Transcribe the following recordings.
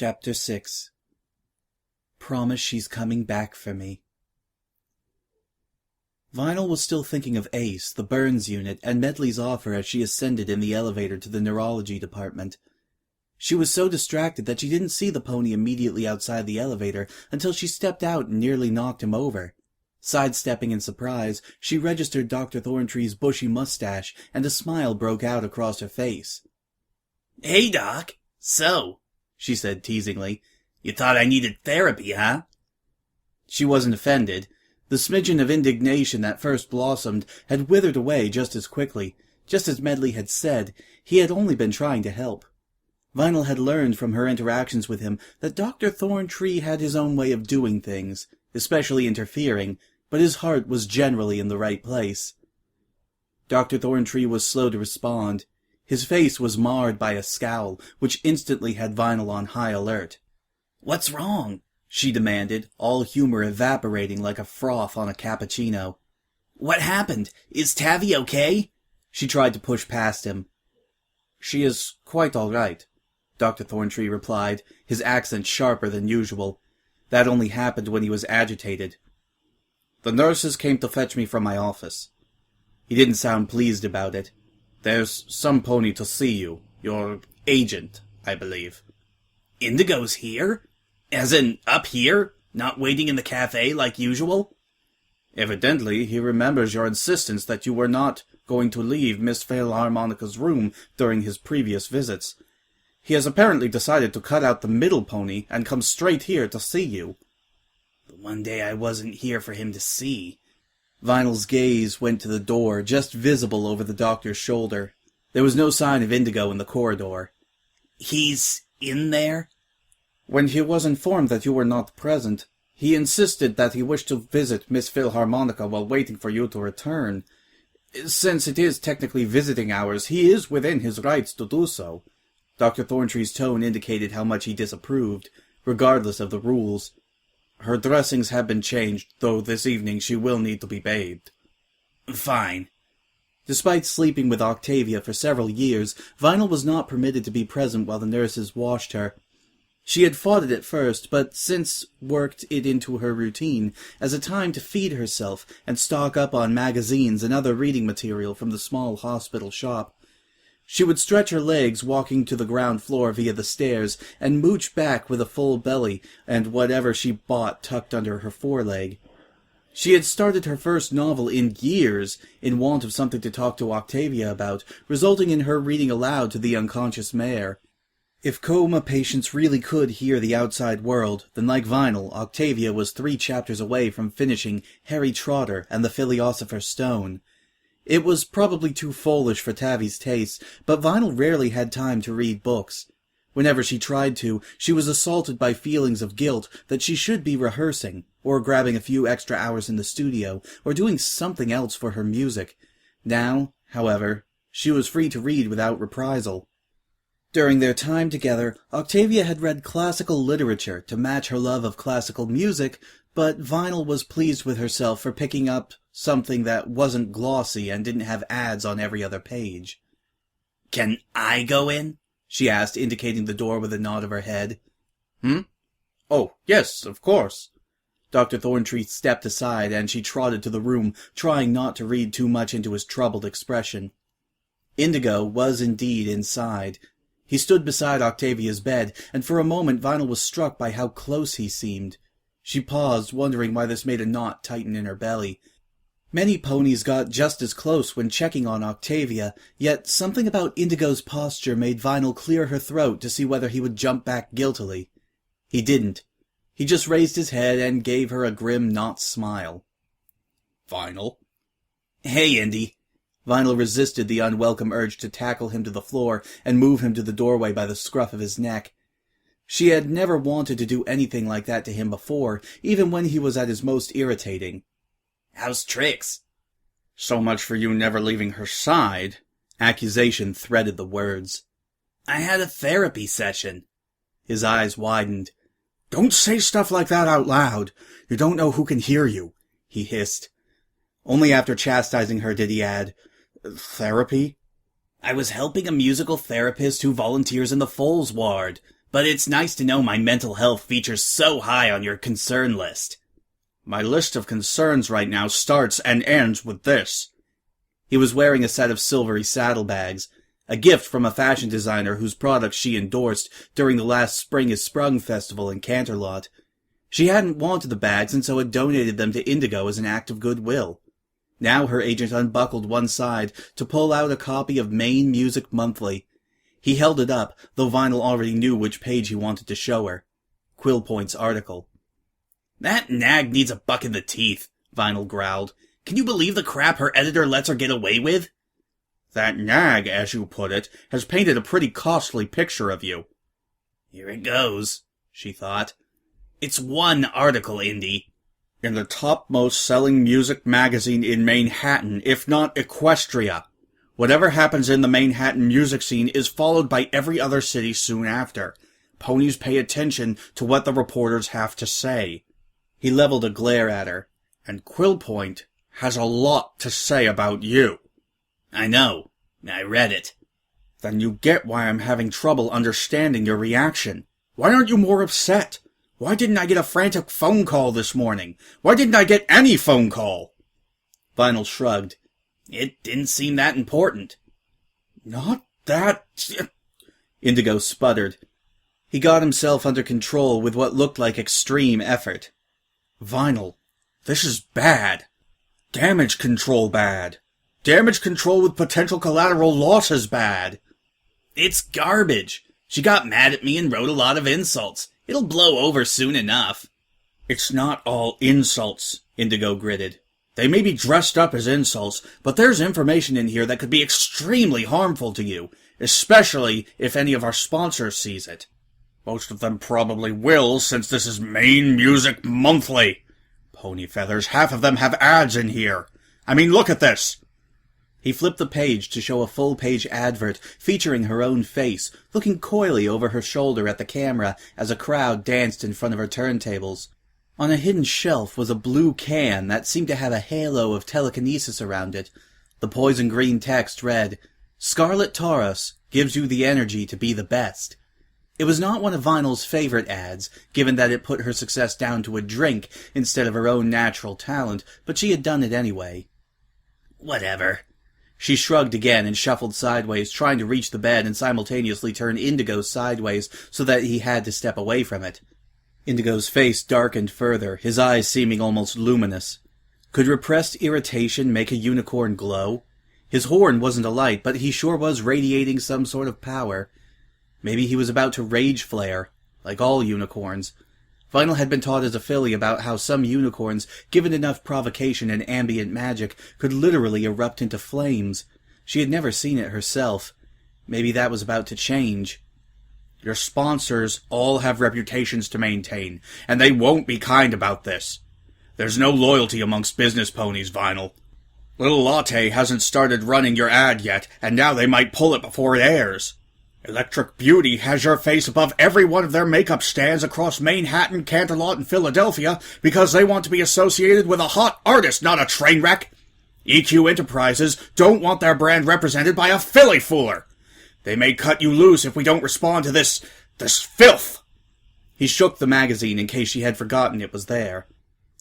Chapter 6. Promise she's coming back for me. Vinyl was still thinking of Ace, the burns unit, and Medley's offer as she ascended in the elevator to the neurology department. She was so distracted that she didn't see the pony immediately outside the elevator until she stepped out and nearly knocked him over. Sidestepping in surprise, she registered Dr. Thorntree's bushy mustache, and a smile broke out across her face. "Hey, Doc. So," she said teasingly, "you thought I needed therapy, huh?" She wasn't offended. The smidgen of indignation that first blossomed had withered away just as quickly. Just as Medley had said, he had only been trying to help. Vinyl had learned from her interactions with him that Dr. Thorntree had his own way of doing things, especially interfering, but his heart was generally in the right place. Dr. Thorntree was slow to respond. His face was marred by a scowl, which instantly had Vinyl on high alert. "What's wrong?" she demanded, all humor evaporating like a froth on a cappuccino. "What happened? Is Tavi okay?" She tried to push past him. "She is quite all right," Dr. Thorntree replied, his accent sharper than usual. That only happened when he was agitated. "The nurses came to fetch me from my office." He didn't sound pleased about it. "There's some pony to see you. Your agent, I believe." "Indigo's here? As in, up here? Not waiting in the cafe like usual?" "Evidently, he remembers your insistence that you were not going to leave Miss Philharmonica's room during his previous visits. He has apparently decided to cut out the middle pony and come straight here to see you." "The one day I wasn't here for him to see." Vinyl's gaze went to the door, just visible over the doctor's shoulder. There was no sign of Indigo in the corridor. "He's in there?" "When he was informed that you were not present, he insisted that he wished to visit Miss Philharmonica while waiting for you to return. Since it is technically visiting hours, he is within his rights to do so." Dr. Thorntree's tone indicated how much he disapproved, regardless of the rules. "Her dressings have been changed, though this evening she will need to be bathed." "Fine." Despite sleeping with Octavia for several years, Vinyl was not permitted to be present while the nurses washed her. She had fought it at first, but since worked it into her routine as a time to feed herself and stock up on magazines and other reading material from the small hospital shop. She would stretch her legs walking to the ground floor via the stairs and mooch back with a full belly and whatever she bought tucked under her foreleg. She had started her first novel in years in want of something to talk to Octavia about, resulting in her reading aloud to the unconscious mare. If coma patients really could hear the outside world, then like Vinyl, Octavia was 3 chapters away from finishing Harry Trotter and the Philosopher's Stone. It was probably too foolish for Tavi's taste, but Vinyl rarely had time to read books. Whenever she tried to, she was assaulted by feelings of guilt that she should be rehearsing, or grabbing a few extra hours in the studio, or doing something else for her music. Now, however, she was free to read without reprisal. During their time together, Octavia had read classical literature to match her love of classical music, but Vinyl was pleased with herself for picking up something that wasn't glossy and didn't have ads on every other page. "Can I go in?" she asked, indicating the door with a nod of her head. "Oh, yes, of course." Dr. Thorntree stepped aside, and she trotted to the room, trying not to read too much into his troubled expression. Indigo was indeed inside. He stood beside Octavia's bed, and for a moment Vinyl was struck by how close he seemed. She paused, wondering why this made a knot tighten in her belly. Many ponies got just as close when checking on Octavia, yet something about Indigo's posture made Vinyl clear her throat to see whether he would jump back guiltily. He didn't. He just raised his head and gave her a grim not smile. "Vinyl?" "Hey, Indy." Vinyl resisted the unwelcome urge to tackle him to the floor and move him to the doorway by the scruff of his neck. She had never wanted to do anything like that to him before, even when he was at his most irritating. "How's Trix?" "So much for you never leaving her side." Accusation threaded the words. "I had a therapy session." His eyes widened. "Don't say stuff like that out loud. You don't know who can hear you," he hissed. Only after chastising her did he add, "Therapy?" "I was helping a musical therapist who volunteers in the Foals ward. But it's nice to know my mental health features so high on your concern list. My list of concerns right now starts and ends with this. He was wearing a set of silvery saddlebags, a gift from a fashion designer whose products she endorsed during the last Spring is Sprung festival in Canterlot. She hadn't wanted the bags and so had donated them to Indigo as an act of goodwill. Now her agent unbuckled one side to pull out a copy of Maine Music Monthly. He held it up, though Vinyl already knew which page he wanted to show her. Quillpoint's article. That nag needs a buck in the teeth, Vinyl growled. Can you believe the crap her editor lets her get away with? That nag, as you put it, has painted a pretty costly picture of you. Here it goes, she thought. It's one article, Indy. In the topmost selling music magazine in Manhattan, if not Equestria. Whatever happens in the Manhattan music scene is followed by every other city soon after. Ponies pay attention to what the reporters have to say. He leveled a glare at her. And Quillpoint has a lot to say about you. I know. I read it. Then you get why I'm having trouble understanding your reaction. Why aren't you more upset? Why didn't I get a frantic phone call this morning? Why didn't I get any phone call? Vinyl shrugged. It didn't seem that important. Not that... Indigo sputtered. He got himself under control with what looked like extreme effort. Vinyl, this is bad. Damage control bad. Damage control with potential collateral losses bad. It's garbage. She got mad at me and wrote a lot of insults. It'll blow over soon enough. It's not all insults, Indigo gritted. They may be dressed up as insults, but there's information in here that could be extremely harmful to you, especially if any of our sponsors sees it. Most of them probably will, since this is Maine Music Monthly. Pony feathers, half of them have ads in here. I mean, look at this. He flipped the page to show a full-page advert featuring her own face, looking coyly over her shoulder at the camera as a crowd danced in front of her turntables. On a hidden shelf was a blue can that seemed to have a halo of telekinesis around it. The poison-green text read, Scarlet Taurus gives you the energy to be the best. It was not one of Vinyl's favorite ads, given that it put her success down to a drink instead of her own natural talent, but she had done it anyway. Whatever. She shrugged again and shuffled sideways, trying to reach the bed and simultaneously turn Indigo sideways so that he had to step away from it. Indigo's face darkened further, his eyes seeming almost luminous. Could repressed irritation make a unicorn glow? His horn wasn't alight, but he sure was radiating some sort of power. Maybe he was about to rage flare, like all unicorns. Vinyl had been taught as a filly about how some unicorns, given enough provocation and ambient magic, could literally erupt into flames. She had never seen it herself. Maybe that was about to change. Your sponsors all have reputations to maintain, and they won't be kind about this. There's no loyalty amongst business ponies, Vinyl. Little Latte hasn't started running your ad yet, and now they might pull it before it airs. Electric Beauty has your face above every one of their makeup stands across Manhattan, Canterlot, and Philadelphia because they want to be associated with a hot artist, not a train wreck. EQ Enterprises don't want their brand represented by a filly fooler. They may cut you loose if we don't respond to this filth. He shook the magazine in case she had forgotten it was there.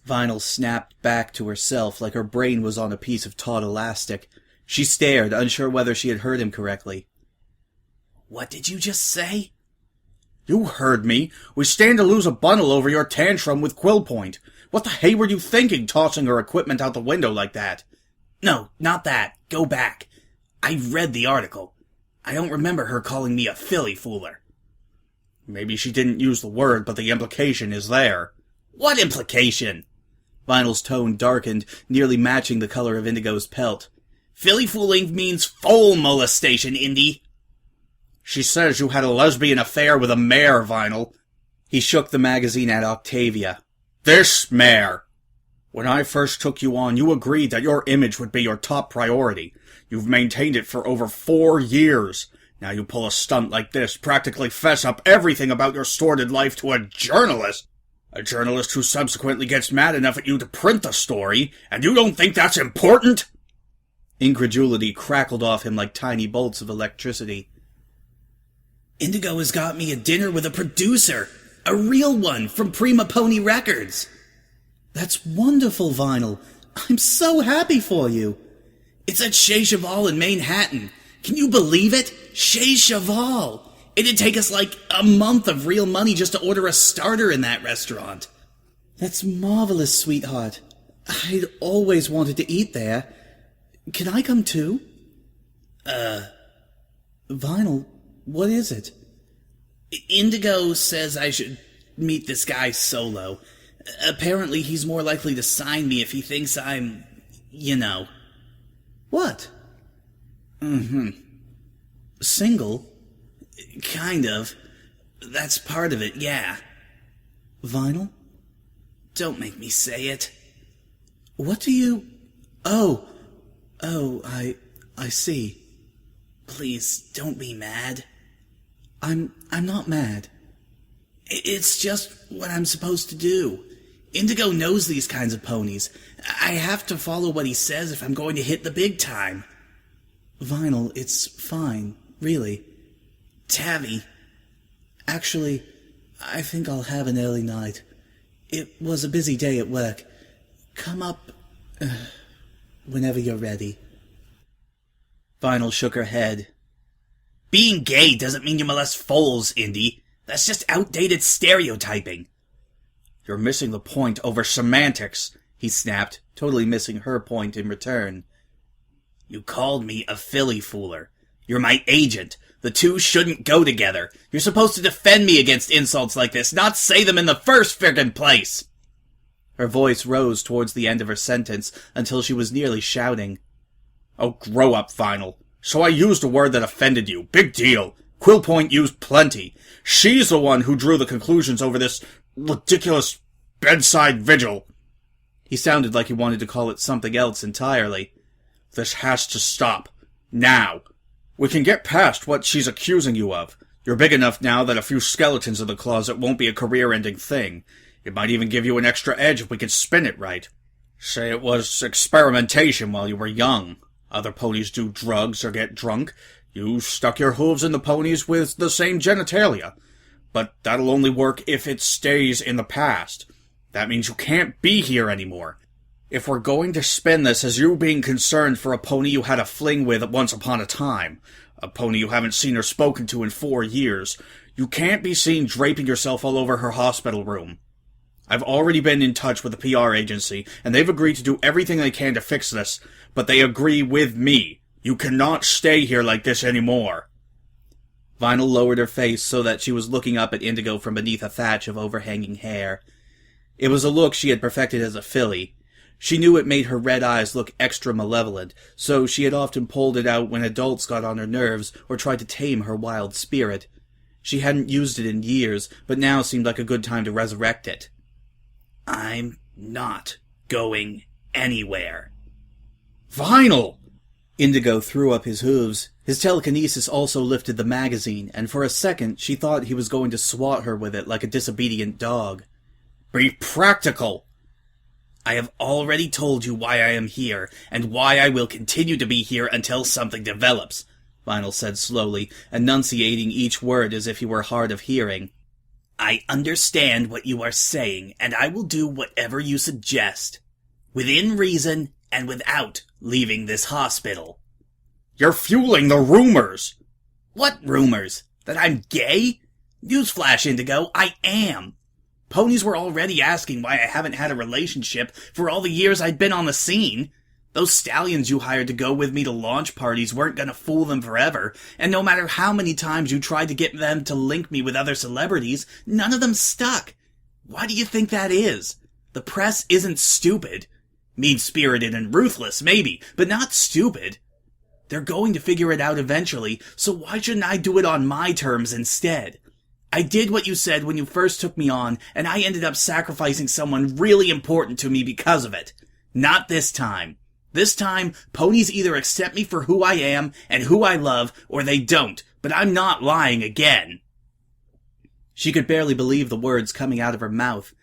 Vinyl snapped back to herself like her brain was on a piece of taut elastic. She stared, unsure whether she had heard him correctly. What did you just say? You heard me. We stand to lose a bundle over your tantrum with Quillpoint. What the hay were you thinking, tossing her equipment out the window like that? No, not that. Go back. I read the article. I don't remember her calling me a filly fooler. Maybe she didn't use the word, but the implication is there. What implication? Vinyl's tone darkened, nearly matching the color of Indigo's pelt. Filly fooling means foal molestation, Indy. She says you had a lesbian affair with a mare, Vinyl. He shook the magazine at Octavia. This mare! When I first took you on, you agreed that your image would be your top priority. You've maintained it for over 4 years. Now you pull a stunt like this, practically fess up everything about your sordid life to a journalist. A journalist who subsequently gets mad enough at you to print the story, and you don't think that's important? Incredulity crackled off him like tiny bolts of electricity. Indigo has got me a dinner with a producer. A real one from Prima Pony Records. That's wonderful, Vinyl. I'm so happy for you. It's at Chez Cheval in Manhattan. Can you believe it? Chez Cheval. It'd take us like a month of real money just to order a starter in that restaurant. That's marvelous, sweetheart. I'd always wanted to eat there. Can I come too? Vinyl, what is it? Indigo says I should meet this guy solo. Apparently he's more likely to sign me if he thinks I'm, you know. What? Single? Kind of. That's part of it, yeah. Vinyl? Don't make me say it. What do you... Oh, I see. Please, don't be mad. I'm not mad. It's just what I'm supposed to do. Indigo knows these kinds of ponies. I have to follow what he says if I'm going to hit the big time. Vinyl, it's fine, really. Tavi. Actually, I think I'll have an early night. It was a busy day at work. Come up whenever you're ready. Vinyl shook her head. Being gay doesn't mean you molest foals, Indy. That's just outdated stereotyping. You're missing the point over semantics, he snapped, totally missing her point in return. You called me a filly fooler. You're my agent. The two shouldn't go together. You're supposed to defend me against insults like this, not say them in the first friggin' place. Her voice rose towards the end of her sentence until she was nearly shouting. Oh, grow up, Vinyl. So I used a word that offended you. Big deal. Quillpoint used plenty. She's the one who drew the conclusions over this ridiculous bedside vigil. He sounded like he wanted to call it something else entirely. This has to stop. Now. We can get past what she's accusing you of. You're big enough now that a few skeletons in the closet won't be a career-ending thing. It might even give you an extra edge if we can spin it right. Say it was experimentation while you were young. Other ponies do drugs or get drunk. You stuck your hooves in the ponies with the same genitalia. But that'll only work if it stays in the past. That means you can't be here anymore. If we're going to spin this as you being concerned for a pony you had a fling with once upon a time, a pony you haven't seen or spoken to in 4 years, you can't be seen draping yourself all over her hospital room. I've already been in touch with the PR agency, and they've agreed to do everything they can to fix this, but they agree with me. You cannot stay here like this anymore. Vinyl lowered her face so that she was looking up at Indigo from beneath a thatch of overhanging hair. It was a look she had perfected as a filly. She knew it made her red eyes look extra malevolent, so she had often pulled it out when adults got on her nerves or tried to tame her wild spirit. She hadn't used it in years, but now seemed like a good time to resurrect it. I'm not going anywhere. Vinyl! Indigo threw up his hooves. His telekinesis also lifted the magazine, and for a second she thought he was going to swat her with it like a disobedient dog. Be practical! I have already told you why I am here, and why I will continue to be here until something develops, Vinyl said slowly, enunciating each word as if he were hard of hearing. I understand what you are saying, and I will do whatever you suggest. Within reason, and without leaving this hospital. You're fueling the rumors! What rumors? That I'm gay? Newsflash, Indigo, I am. Ponies were already asking why I haven't had a relationship for all the years I'd been on the scene. Those stallions you hired to go with me to launch parties weren't gonna fool them forever, and no matter how many times you tried to get them to link me with other celebrities, none of them stuck. Why do you think that is? The press isn't stupid. Mean-spirited and ruthless, maybe, but not stupid. They're going to figure it out eventually, so why shouldn't I do it on my terms instead? I did what you said when you first took me on, and I ended up sacrificing someone really important to me because of it. Not this time. This time, ponies either accept me for who I am and who I love, or they don't, but I'm not lying again. She could barely believe the words coming out of her mouth.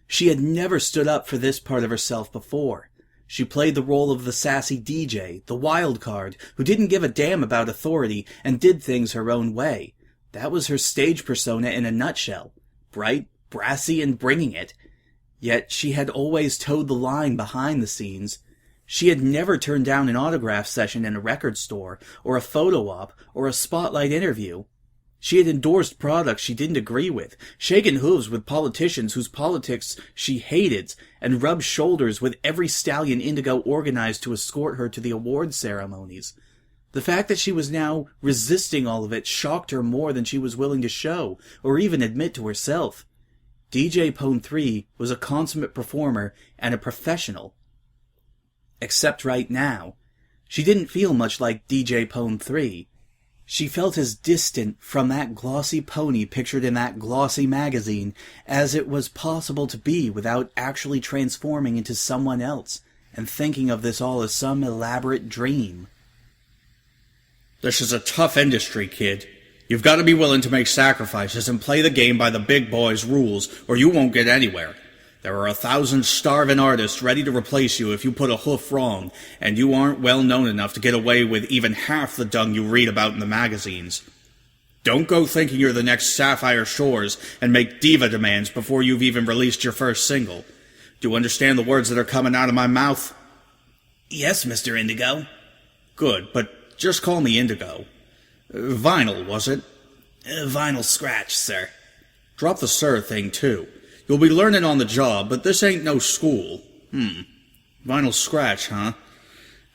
She had never stood up for this part of herself before. She played the role of the sassy DJ, the wild card, who didn't give a damn about authority and did things her own way. That was her stage persona in a nutshell. Bright, brassy, and bringing it. Yet she had always towed the line behind the scenes. She had never turned down an autograph session in a record store, or a photo op, or a spotlight interview. She had endorsed products she didn't agree with, shaken hooves with politicians whose politics she hated, and rubbed shoulders with every stallion Indigo organized to escort her to the award ceremonies. The fact that she was now resisting all of it shocked her more than she was willing to show, or even admit to herself. DJ Pone 3 was a consummate performer and a professional. Except right now, she didn't feel much like DJ Pone 3. She felt as distant from that glossy pony pictured in that glossy magazine as it was possible to be without actually transforming into someone else and thinking of this all as some elaborate dream. This is a tough industry, kid. You've got to be willing to make sacrifices and play the game by the big boys' rules, or you won't get anywhere. There are 1,000 starving artists ready to replace you if you put a hoof wrong, and you aren't well known enough to get away with even half the dung you read about in the magazines. Don't go thinking you're the next Sapphire Shores and make diva demands before you've even released your first single. Do you understand the words that are coming out of my mouth? Yes, Mr. Indigo. Good, but just call me Indigo. Vinyl, was it? Vinyl Scratch, sir. Drop the sir thing, too. You'll be learning on the job, but this ain't no school. Vinyl Scratch, huh?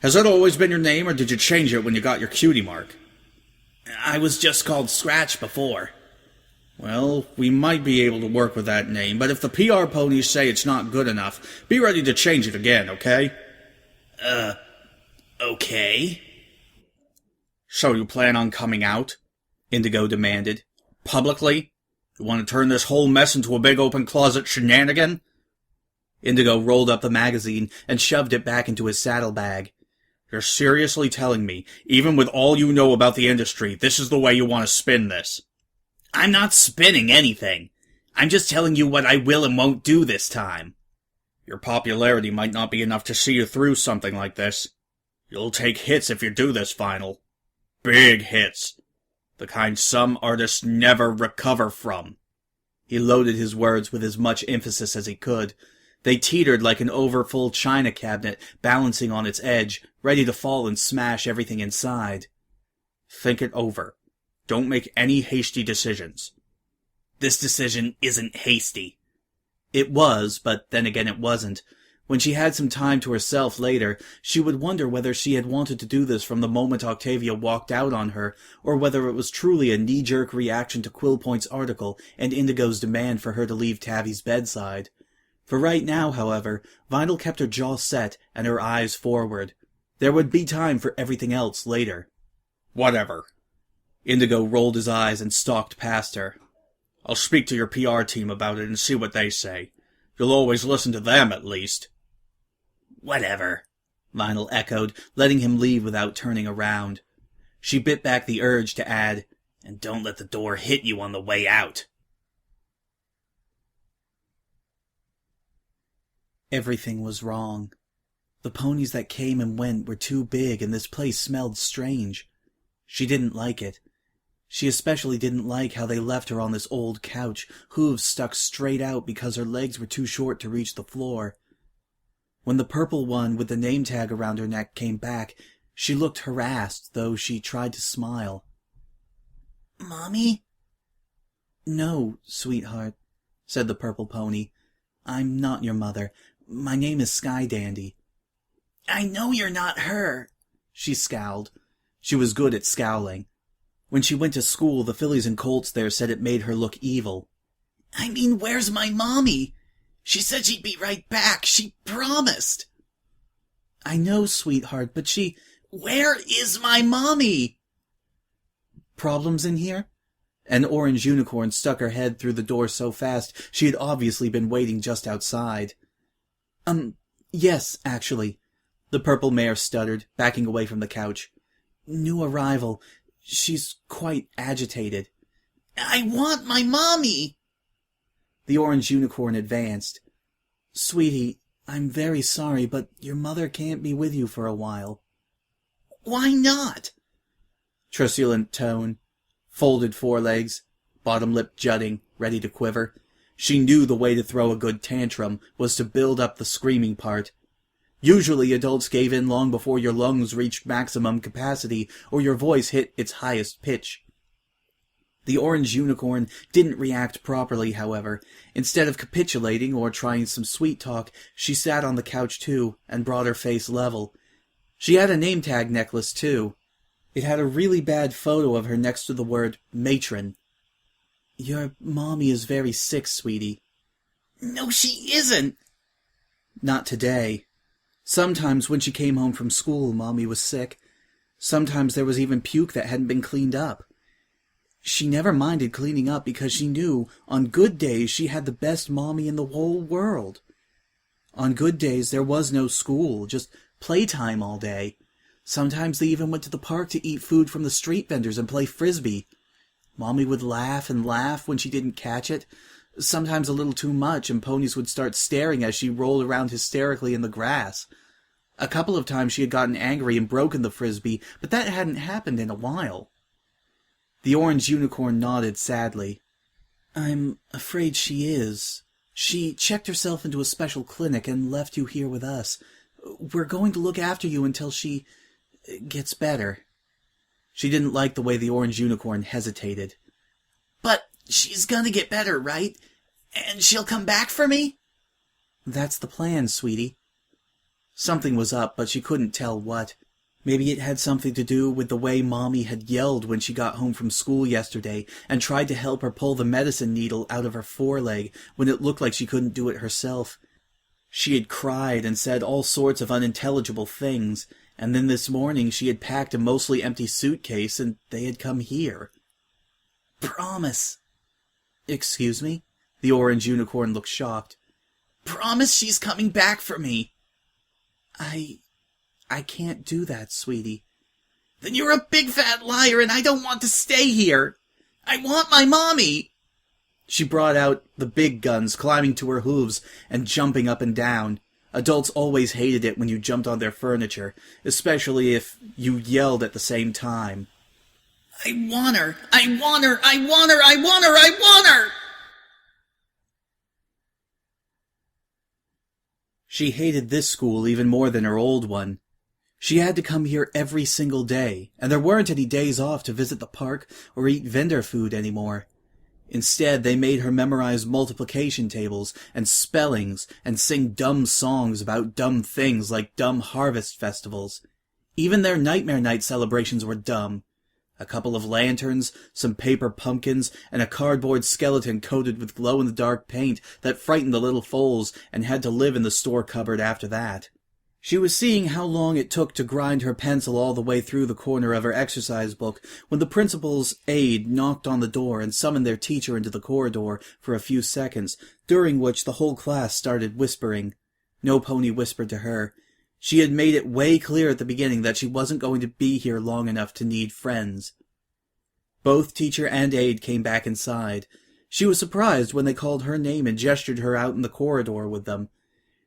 Has that always been your name, or did you change it when you got your cutie mark? I was just called Scratch before. Well, we might be able to work with that name, but if the PR ponies say it's not good enough, be ready to change it again, okay? Okay. So you plan on coming out? Indigo demanded. Publicly? You want to turn this whole mess into a big open closet shenanigan? Indigo rolled up the magazine and shoved it back into his saddlebag. You're seriously telling me, even with all you know about the industry, this is the way you want to spin this? I'm not spinning anything. I'm just telling you what I will and won't do this time. Your popularity might not be enough to see you through something like this. You'll take hits if you do this, Vinyl. Big hits. The kind some artists never recover from. He loaded his words with as much emphasis as he could. They teetered like an overfull china cabinet balancing on its edge, ready to fall and smash everything inside. Think it over. Don't make any hasty decisions. This decision isn't hasty. It was, but then again it wasn't. When she had some time to herself later, she would wonder whether she had wanted to do this from the moment Octavia walked out on her, or whether it was truly a knee-jerk reaction to Quillpoint's article and Indigo's demand for her to leave Tavi's bedside. For right now, however, Vinyl kept her jaw set and her eyes forward. There would be time for everything else later. Whatever. Indigo rolled his eyes and stalked past her. I'll speak to your PR team about it and see what they say. You'll always listen to them, at least. Whatever, Vinyl echoed, letting him leave without turning around. She bit back the urge to add, and don't let the door hit you on the way out. Everything was wrong. The ponies that came and went were too big, and this place smelled strange. She didn't like it. She especially didn't like how they left her on this old couch, hooves stuck straight out because her legs were too short to reach the floor. When the purple one with the name tag around her neck came back, she looked harassed, though she tried to smile. Mommy? No, sweetheart, said the purple pony. I'm not your mother. My name is Sky Dandy. I know you're not her. She scowled. She was good at scowling. When she went to school, the fillies and colts there said it made her look evil. I mean, where's my mommy? She said she'd be right back. She promised. I know, sweetheart, but she... Where is my mommy? Problems in here? An orange unicorn stuck her head through the door so fast she had obviously been waiting just outside. Yes, actually, the purple mare stuttered, backing away from the couch. New arrival. She's quite agitated. I want my mommy! The orange unicorn advanced. Sweetie, I'm very sorry, but your mother can't be with you for a while. Why not? Truculent tone. Folded forelegs, bottom lip jutting, ready to quiver. She knew the way to throw a good tantrum was to build up the screaming part. Usually adults gave in long before your lungs reached maximum capacity or your voice hit its highest pitch. The orange unicorn didn't react properly, however. Instead of capitulating or trying some sweet talk, she sat on the couch too, and brought her face level. She had a name tag necklace too. It had a really bad photo of her next to the word matron. "Your mommy is very sick, sweetie." "No, she isn't." "Not today. Sometimes when she came home from school, Mommy was sick. Sometimes there was even puke that hadn't been cleaned up. She never minded cleaning up because she knew on good days she had the best Mommy in the whole world. On good days there was no school, just playtime all day. Sometimes they even went to the park to eat food from the street vendors and play frisbee. Mommy would laugh and laugh when she didn't catch it, sometimes a little too much, and ponies would start staring as she rolled around hysterically in the grass. A couple of times she had gotten angry and broken the frisbee, but that hadn't happened in a while. The orange unicorn nodded sadly. "I'm afraid she is. She checked herself into a special clinic and left you here with us. We're going to look after you until she gets better." She didn't like the way the orange unicorn hesitated. "But she's gonna get better, right? And she'll come back for me?" "That's the plan, sweetie." Something was up, but she couldn't tell what. Maybe it had something to do with the way Mommy had yelled when she got home from school yesterday and tried to help her pull the medicine needle out of her foreleg when it looked like she couldn't do it herself. She had cried and said all sorts of unintelligible things, and then this morning she had packed a mostly empty suitcase and they had come here. "Promise." "Excuse me?" The orange unicorn looked shocked. "Promise she's coming back for me." I can't do that, sweetie." "Then you're a big fat liar and I don't want to stay here. I want my mommy." She brought out the big guns, climbing to her hooves and jumping up and down. Adults always hated it when you jumped on their furniture, especially if you yelled at the same time. "I want her! I want her! I want her! I want her! I want her!" She hated this school even more than her old one. She had to come here every single day, and there weren't any days off to visit the park or eat vendor food anymore. Instead, they made her memorize multiplication tables and spellings and sing dumb songs about dumb things like dumb harvest festivals. Even their Nightmare Night celebrations were dumb. A couple of lanterns, some paper pumpkins, and a cardboard skeleton coated with glow-in-the-dark paint that frightened the little foals and had to live in the store cupboard after that. She was seeing how long it took to grind her pencil all the way through the corner of her exercise book when the principal's aide knocked on the door and summoned their teacher into the corridor for a few seconds, during which the whole class started whispering. No pony whispered to her. She had made it way clear at the beginning that she wasn't going to be here long enough to need friends. Both teacher and aide came back inside. She was surprised when they called her name and gestured her out in the corridor with them.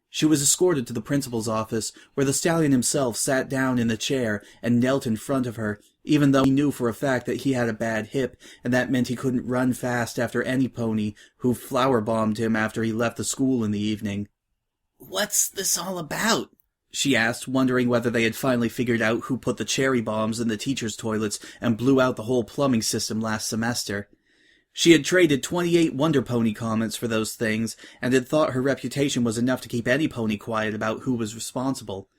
She was escorted to the principal's office, where the stallion himself sat down in the chair and knelt in front of her, even though he knew for a fact that he had a bad hip, and that meant he couldn't run fast after any pony who flower-bombed him after he left the school in the evening. "What's this all about?" she asked, wondering whether they had finally figured out who put the cherry bombs in the teachers' toilets and blew out the whole plumbing system last semester. She had traded 28 Wonder Pony comments for those things, and had thought her reputation was enough to keep any pony quiet about who was responsible.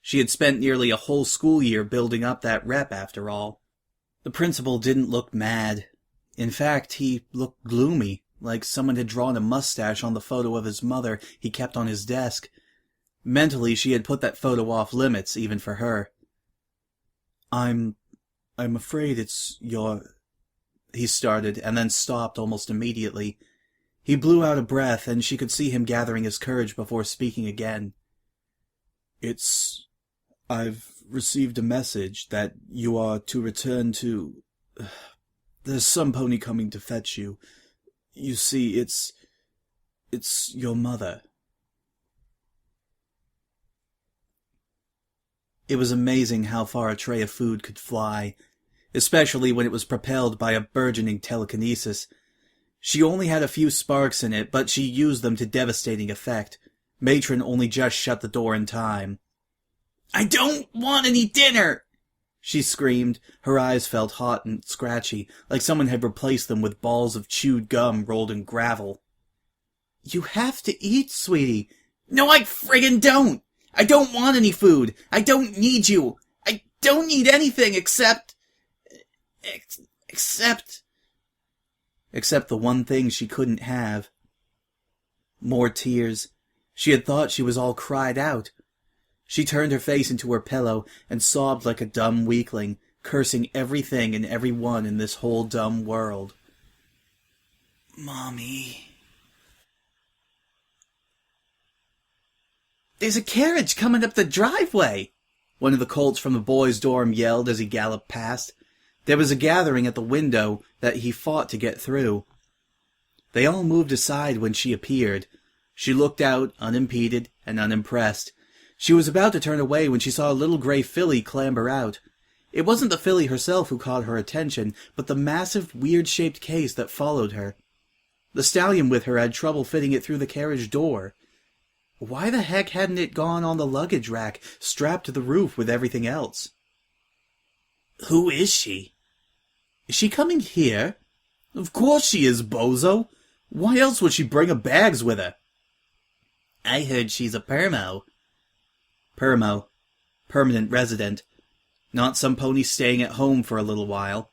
She had spent nearly a whole school year building up that rep, after all. The principal didn't look mad. In fact, he looked gloomy, like someone had drawn a mustache on the photo of his mother he kept on his desk. Mentally, she had put that photo off limits, even for her. I'm afraid it's your... He started, and then stopped almost immediately. He blew out a breath, and she could see him gathering his courage before speaking again. I've received a message that you are to return to... There's some pony coming to fetch you. You see, it's your mother. It was amazing how far a tray of food could fly. especially when it was propelled by a burgeoning telekinesis. She only had a few sparks in it, but she used them to devastating effect. Matron only just shut the door in time. "I don't want any dinner!" she screamed. Her eyes felt hot and scratchy, like someone had replaced them with balls of chewed gum rolled in gravel. "You have to eat, sweetie." "No, I friggin' don't! I don't want any food! I don't need you! I don't need anything except the one thing she couldn't have. More tears. She had thought she was all cried out. She turned her face into her pillow and sobbed like a dumb weakling, cursing everything and everyone in this whole dumb world. "Mommy." "There's a carriage coming up the driveway," one of the colts from the boys' dorm yelled as he galloped past. There was a gathering at the window that he fought to get through. They all moved aside when she appeared. She looked out, unimpeded and unimpressed. She was about to turn away when she saw a little gray filly clamber out. It wasn't the filly herself who caught her attention, but the massive, weird-shaped case that followed her. The stallion with her had trouble fitting it through the carriage door. Why the heck hadn't it gone on the luggage rack, strapped to the roof with everything else? "Who is she?" "Is she coming here?" "Of course she is, bozo! Why else would she bring her bags with her?" "I heard she's a permo." Permo. Permanent resident. Not some pony staying at home for a little while.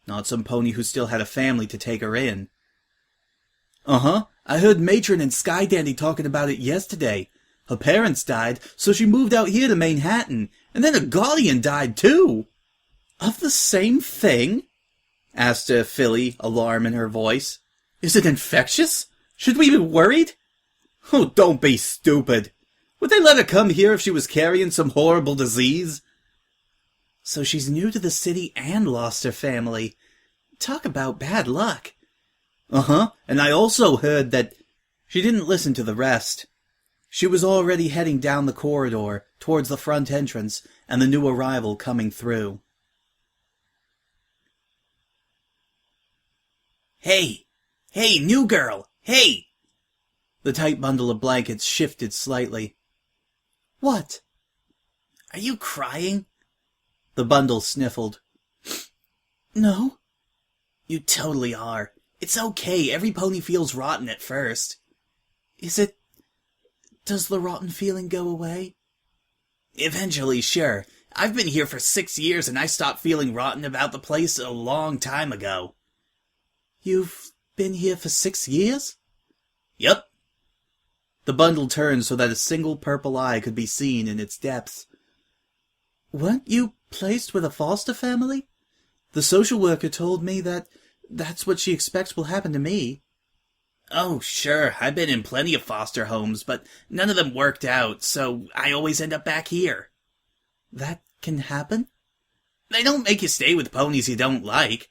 Not some pony who still had a family to take her in. "Uh-huh. I heard Matron and Sky Dandy talking about it yesterday. Her parents died, so she moved out here to Manhattan, and then her guardian died, too." "Of the same thing?" asked a filly, alarm in her voice. "Is it infectious? Should we be worried?" "Oh, don't be stupid. Would they let her come here if she was carrying some horrible disease?" "So she's new to the city and lost her family. Talk about bad luck." "Uh-huh, and I also heard that—" She didn't listen to the rest. She was already heading down the corridor, towards the front entrance, and the new arrival coming through. Hey, new girl! Hey!" The tight bundle of blankets shifted slightly. "What?" "Are you crying?" The bundle sniffled. "No." "You totally are. It's okay, every pony feels rotten at first." Does the rotten feeling go away?" "Eventually, sure. I've been here for 6 years and I stopped feeling rotten about the place a long time ago." "You've been here for 6 years?" "Yup." The bundle turned so that a single purple eye could be seen in its depths. "Weren't you placed with a foster family? The social worker told me that's what she expects will happen to me." "Oh, sure, I've been in plenty of foster homes, but none of them worked out, so I always end up back here." "That can happen?" "They don't make you stay with ponies you don't like.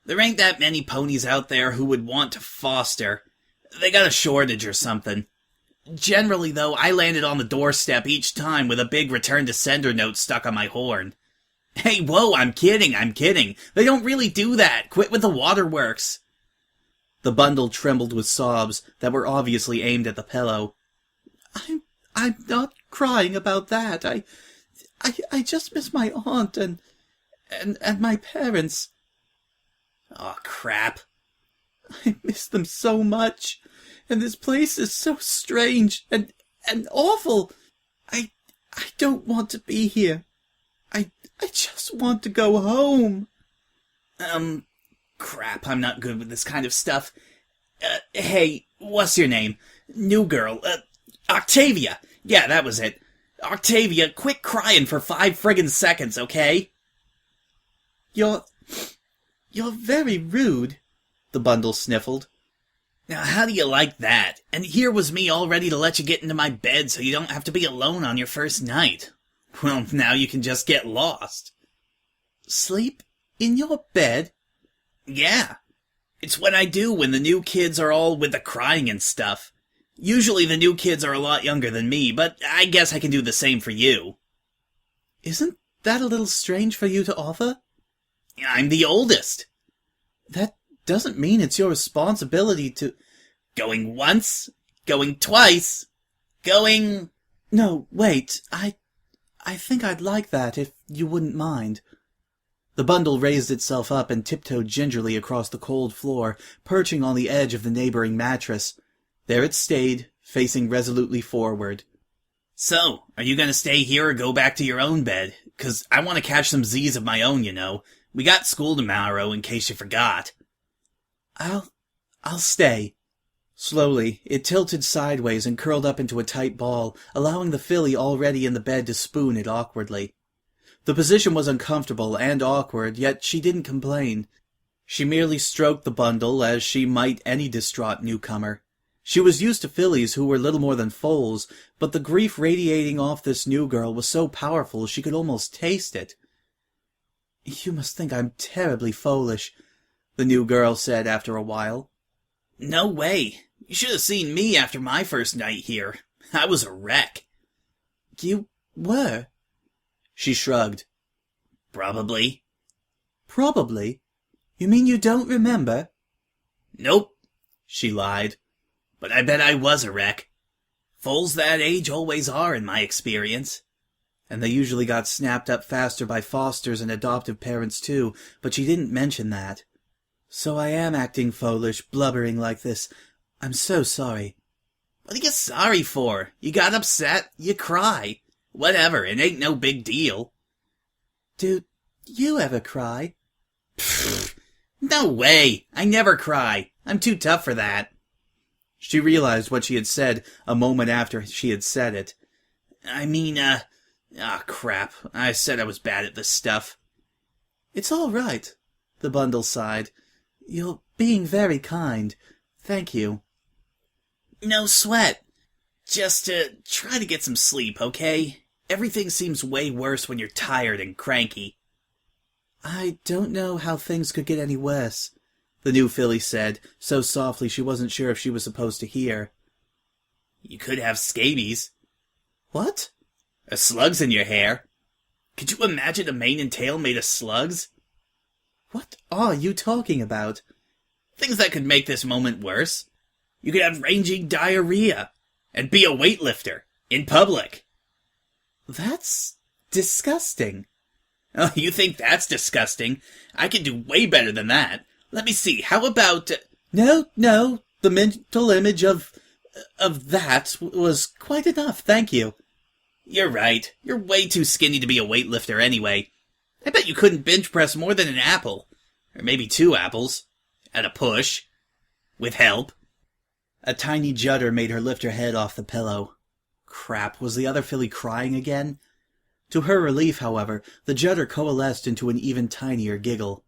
There ain't that many ponies out there who would want to foster. They got a shortage or something. Generally, though, I landed on the doorstep each time with a big return to sender note stuck on my horn. Hey, whoa, I'm kidding. They don't really do that. Quit with the waterworks." The bundle trembled with sobs that were obviously aimed at the pillow. I'm not crying about that. I just miss my aunt and my parents." "Aw, crap." "I miss them so much, and this place is so strange and awful. I don't want to be here. I just want to go home." Crap, I'm not good with this kind of stuff. Hey, what's your name? New girl, Octavia. Yeah, that was it. Octavia, quit crying for 5 friggin' seconds, okay?" You're very rude," the bundle sniffled. "Now, how do you like that? And here was me all ready to let you get into my bed so you don't have to be alone on your first night. Well, now you can just get lost." "Sleep in your bed?" "Yeah. It's what I do when the new kids are all with the crying and stuff. Usually the new kids are a lot younger than me, but I guess I can do the same for you." "Isn't that a little strange for you to offer?" I'm the oldest. That doesn't mean it's your responsibility to... Going once, going twice, going... No, wait, I think I'd like that, if you wouldn't mind. The bundle raised itself up and tiptoed gingerly across the cold floor, perching on the edge of the neighboring mattress. There it stayed, facing resolutely forward. So, are you gonna stay here or go back to your own bed? 'Cause I want to catch some Z's of my own, you know. We got school tomorrow, in case you forgot. I'll stay. Slowly, it tilted sideways and curled up into a tight ball, allowing the filly already in the bed to spoon it awkwardly. The position was uncomfortable and awkward, yet she didn't complain. She merely stroked the bundle as she might any distraught newcomer. She was used to fillies who were little more than foals, but the grief radiating off this new girl was so powerful she could almost taste it. "You must think I'm terribly foolish," the new girl said after a while. No way. You should have seen me after my first night here. I was a wreck. "You were?" She shrugged. Probably. "Probably? You mean you don't remember?" Nope, she lied. But I bet I was a wreck. Foals that age always are, in my experience. And they usually got snapped up faster by fosters and adoptive parents too, but she didn't mention that. "So I am acting foolish, blubbering like this. I'm so sorry." What are you sorry for? You got upset, you cry. Whatever, it ain't no big deal. "Do you ever cry?" Pfft, no way! I never cry. I'm too tough for that. She realized what she had said a moment after she had said it. I mean, crap. I said I was bad at this stuff. "It's all right," the bundle sighed. "You're being very kind. Thank you." No sweat. Just, try to get some sleep, okay? Everything seems way worse when you're tired and cranky. "I don't know how things could get any worse," the new filly said, so softly she wasn't sure if she was supposed to hear. You could have scabies. "What?" Slugs in your hair. Could you imagine a mane and tail made of slugs? "What are you talking about?" Things that could make this moment worse. You could have raging diarrhea. And be a weightlifter. In public. "That's disgusting." Oh, you think that's disgusting? I can do way better than that. Let me see, how about... No, the mental image of that was quite enough, thank you. You're right. You're way too skinny to be a weightlifter anyway. I bet you couldn't bench press more than an apple. Or maybe 2 apples. At a push. With help. A tiny judder made her lift her head off the pillow. Crap, was the other filly crying again? To her relief, however, the judder coalesced into an even tinier giggle.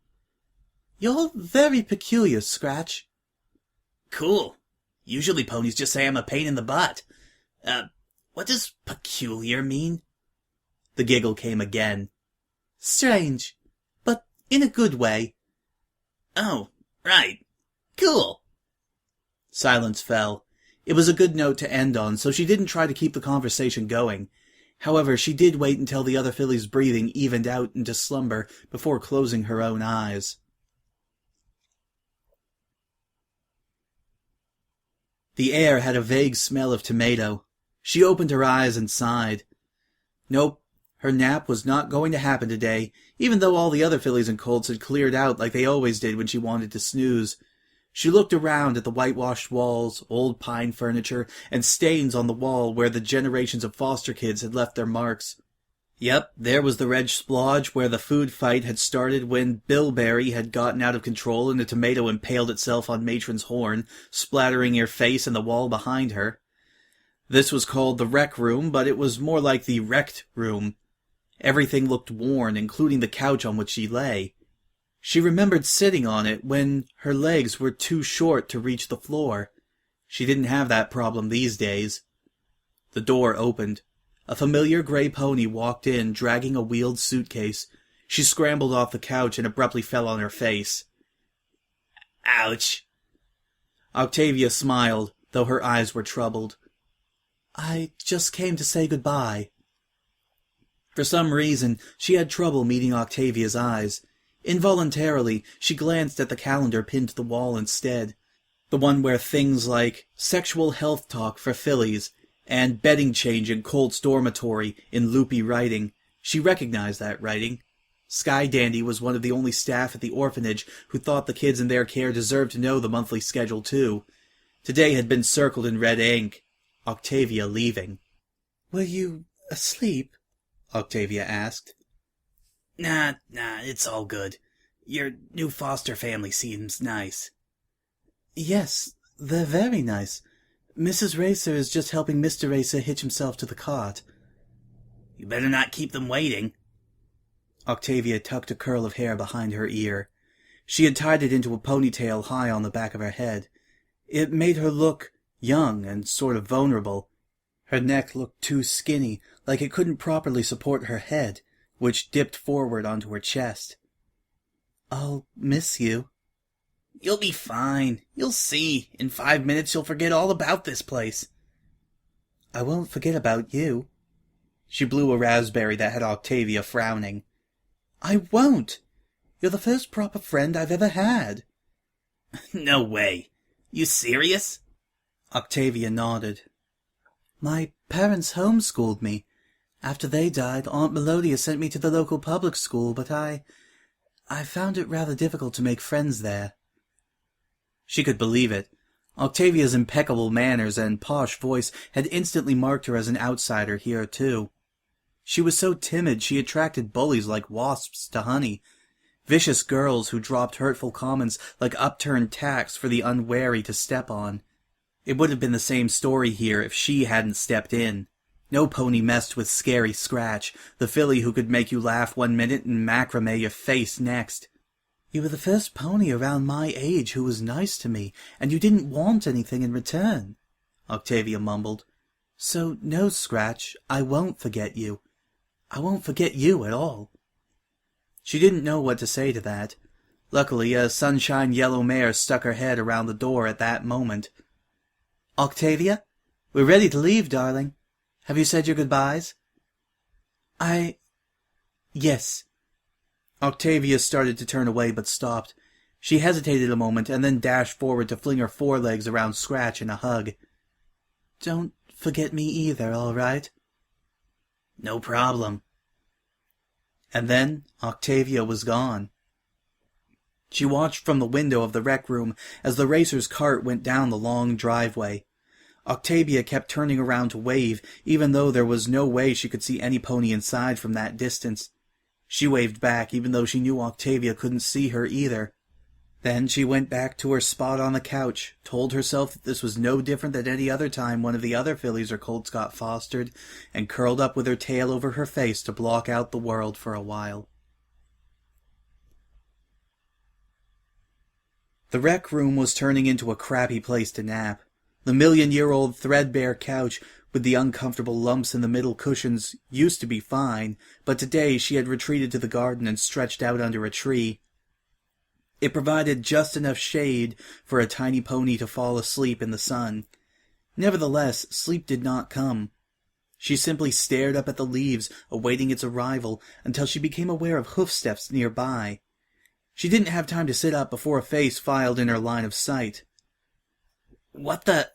"You're very peculiar, Scratch." Cool. Usually ponies just say I'm a pain in the butt. What does peculiar mean? The giggle came again. "Strange, but in a good way." Oh, right. Cool. Silence fell. It was a good note to end on, so she didn't try to keep the conversation going. However, she did wait until the other filly's breathing evened out into slumber before closing her own eyes. The air had a vague smell of tomato. She opened her eyes and sighed. Nope, her nap was not going to happen today, even though all the other fillies and colts had cleared out like they always did when she wanted to snooze. She looked around at the whitewashed walls, old pine furniture, and stains on the wall where the generations of foster kids had left their marks. Yep, there was the red splodge where the food fight had started when Bilberry had gotten out of control and the tomato impaled itself on Matron's horn, splattering her face and the wall behind her. This was called the rec room, but it was more like the wrecked room. Everything looked worn, including the couch on which she lay. She remembered sitting on it when her legs were too short to reach the floor. She didn't have that problem these days. The door opened. A familiar gray pony walked in, dragging a wheeled suitcase. She scrambled off the couch and abruptly fell on her face. Ouch. Octavia smiled, though her eyes were troubled. "I just came to say goodbye." For some reason, she had trouble meeting Octavia's eyes. Involuntarily, she glanced at the calendar pinned to the wall instead. The one where things like sexual health talk for fillies and bedding change in Colt's dormitory in loopy writing. She recognized that writing. Sky Dandy was one of the only staff at the orphanage who thought the kids in their care deserved to know the monthly schedule too. Today had been circled in red ink. Octavia leaving. "Were you asleep?" Octavia asked. Nah, it's all good. Your new foster family seems nice. "Yes, they're very nice. Mrs. Racer is just helping Mr. Racer hitch himself to the cart." You better not keep them waiting. Octavia tucked a curl of hair behind her ear. She had tied it into a ponytail high on the back of her head. It made her look young and sort of vulnerable. Her neck looked too skinny, like it couldn't properly support her head, which dipped forward onto her chest. "I'll miss you." You'll be fine. You'll see. In 5 minutes you'll forget all about this place. "I won't forget about you." She blew a raspberry that had Octavia frowning. "I won't! You're the first proper friend I've ever had." No way. You serious? Octavia nodded. "My parents homeschooled me. After they died, Aunt Melodia sent me to the local public school, but I found it rather difficult to make friends there." She could believe it. Octavia's impeccable manners and posh voice had instantly marked her as an outsider here, too. She was so timid she attracted bullies like wasps to honey, vicious girls who dropped hurtful comments like upturned tacks for the unwary to step on. It would have been the same story here if she hadn't stepped in. No pony messed with Scary Scratch, the filly who could make you laugh 1 minute and macrame your face next. "You were the first pony around my age who was nice to me, and you didn't want anything in return," Octavia mumbled. "So no, Scratch, I won't forget you. I won't forget you at all." She didn't know what to say to that. Luckily, a sunshine yellow mare stuck her head around the door at that moment. "Octavia, we're ready to leave, darling. Have you said your goodbyes?" Yes." Octavia started to turn away, but stopped. She hesitated a moment, and then dashed forward to fling her forelegs around Scratch in a hug. "Don't forget me either, all right?" No problem. And then Octavia was gone. She watched from the window of the rec room as the racer's cart went down the long driveway. Octavia kept turning around to wave, even though there was no way she could see any pony inside from that distance. She waved back, even though she knew Octavia couldn't see her either. Then she went back to her spot on the couch, told herself that this was no different than any other time one of the other fillies or colts got fostered, and curled up with her tail over her face to block out the world for a while. The rec room was turning into a crappy place to nap. The million-year-old threadbare couch with the uncomfortable lumps in the middle cushions used to be fine, but today she had retreated to the garden and stretched out under a tree. It provided just enough shade for a tiny pony to fall asleep in the sun. Nevertheless, sleep did not come. She simply stared up at the leaves, awaiting its arrival, until she became aware of hoofsteps nearby. She didn't have time to sit up before a face filed in her line of sight. What the...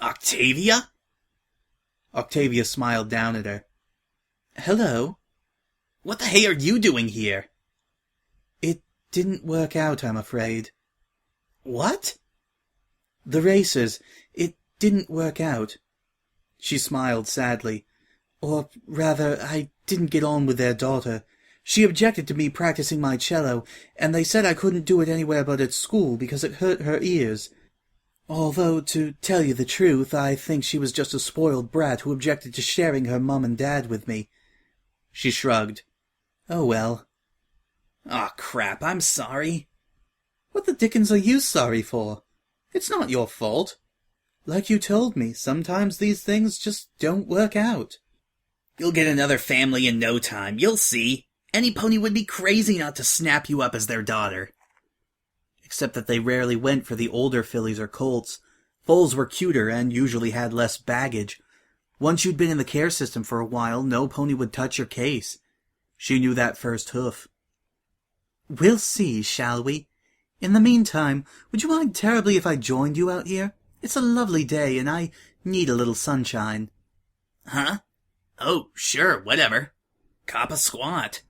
Octavia? Octavia smiled down at her. "Hello." What the hey are you doing here? "It didn't work out, I'm afraid." What? "The racers. It didn't work out." She smiled sadly. "Or rather, I didn't get on with their daughter. She objected to me practicing my cello, and they said I couldn't do it anywhere but at school because it hurt her ears. Although, to tell you the truth, I think she was just a spoiled brat who objected to sharing her mum and dad with me." She shrugged. "Oh well." Aw, crap, I'm sorry. "What the dickens are you sorry for? It's not your fault. Like you told me, sometimes these things just don't work out." You'll get another family in no time, you'll see. Any pony would be crazy not to snap you up as their daughter. Except that they rarely went for the older fillies or colts. Foals were cuter and usually had less baggage. Once you'd been in the care system for a while, no pony would touch your case. She knew that first hoof. We'll see, shall we? In the meantime, would you mind terribly if I joined you out here? It's a lovely day, and I need a little sunshine. Huh? Oh, sure, whatever. Cop a squat.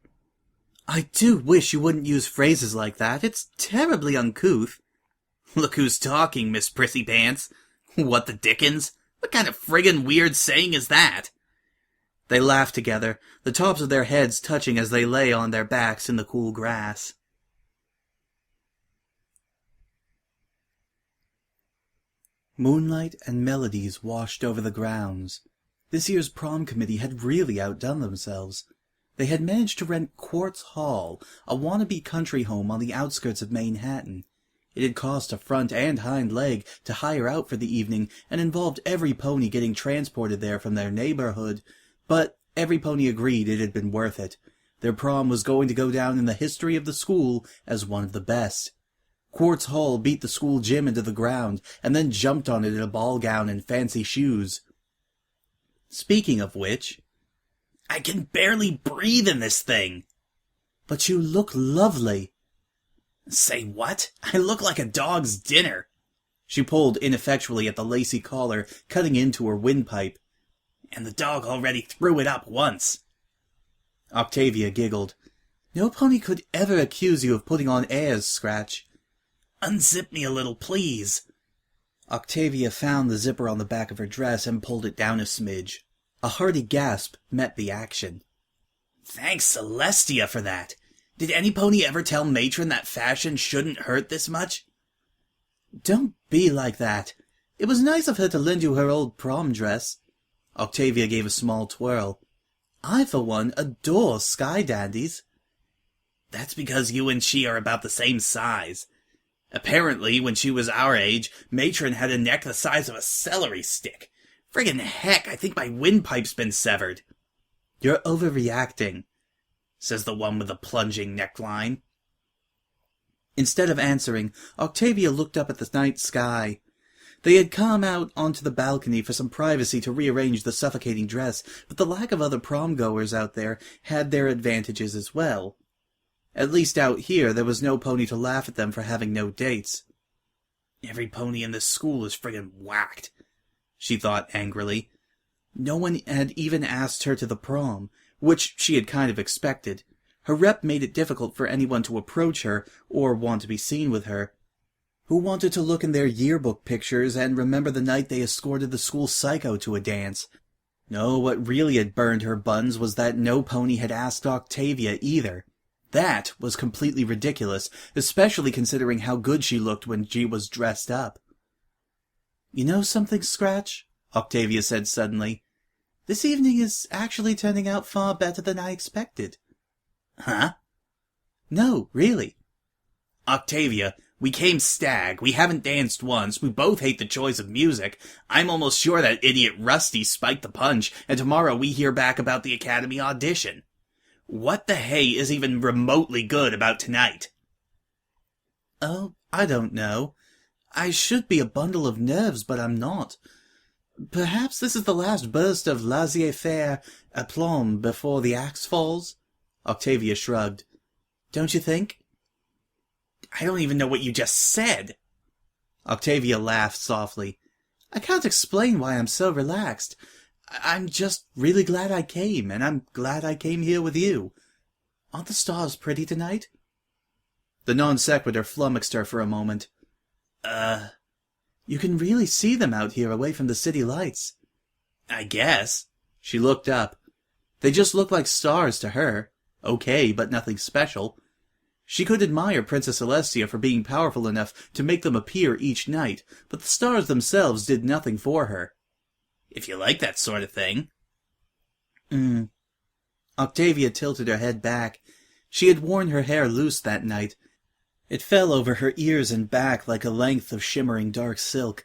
I do wish you wouldn't use phrases like that. It's terribly uncouth. Look who's talking, Miss Prissy Pants. What the dickens? What kind of friggin' weird saying is that? They laughed together, the tops of their heads touching as they lay on their backs in the cool grass. Moonlight and melodies washed over the grounds. This year's prom committee had really outdone themselves. They had managed to rent Quartz Hall, a wannabe country home on the outskirts of Manhattan. It had cost a front and hind leg to hire out for the evening and involved every pony getting transported there from their neighborhood, but every pony agreed it had been worth it. Their prom was going to go down in the history of the school as one of the best. Quartz Hall beat the school gym into the ground and then jumped on it in a ball gown and fancy shoes. Speaking of which, I can barely breathe in this thing. But you look lovely. Say what? I look like a dog's dinner. She pulled ineffectually at the lacy collar, cutting into her windpipe. And the dog already threw it up once. Octavia giggled. No pony could ever accuse you of putting on airs, Scratch. Unzip me a little, please. Octavia found the zipper on the back of her dress and pulled it down a smidge. A hearty gasp met the action. Thanks, Celestia, for that. Did any pony ever tell Matron that fashion shouldn't hurt this much? Don't be like that. It was nice of her to lend you her old prom dress. Octavia gave a small twirl. I, for one, adore sky dandies. That's because you and she are about the same size. Apparently, when she was our age, Matron had a neck the size of a celery stick. Friggin' heck, I think my windpipe's been severed. You're overreacting, says the one with the plunging neckline. Instead of answering, Octavia looked up at the night sky. They had come out onto the balcony for some privacy to rearrange the suffocating dress, but the lack of other prom-goers out there had their advantages as well. At least out here there was no pony to laugh at them for having no dates. Every pony in this school is friggin' whacked, she thought angrily. No one had even asked her to the prom, which she had kind of expected. Her rep made it difficult for anyone to approach her or want to be seen with her. Who wanted to look in their yearbook pictures and remember the night they escorted the school psycho to a dance? No, what really had burned her buns was that no pony had asked Octavia either. That was completely ridiculous, especially considering how good she looked when she was dressed up. You know something, Scratch? Octavia said suddenly. This evening is actually turning out far better than I expected. Huh? No, really. Octavia, we came stag, we haven't danced once, we both hate the choice of music. I'm almost sure that idiot Rusty spiked the punch, and tomorrow we hear back about the Academy audition. What the hay is even remotely good about tonight? Oh, I don't know. I should be a bundle of nerves, but I'm not. Perhaps this is the last burst of laissez-faire aplomb before the axe falls? Octavia shrugged. Don't you think? I don't even know what you just said. Octavia laughed softly. I can't explain why I'm so relaxed. I'm just really glad I came, and I'm glad I came here with you. Aren't the stars pretty tonight? The non-sequitur flummoxed her for a moment. You can really see them out here away from the city lights. I guess. She looked up. They just look like stars to her. Okay, but nothing special. She could admire Princess Celestia for being powerful enough to make them appear each night, but the stars themselves did nothing for her. If you like that sort of thing. Octavia tilted her head back. She had worn her hair loose that night. It fell over her ears and back like a length of shimmering dark silk.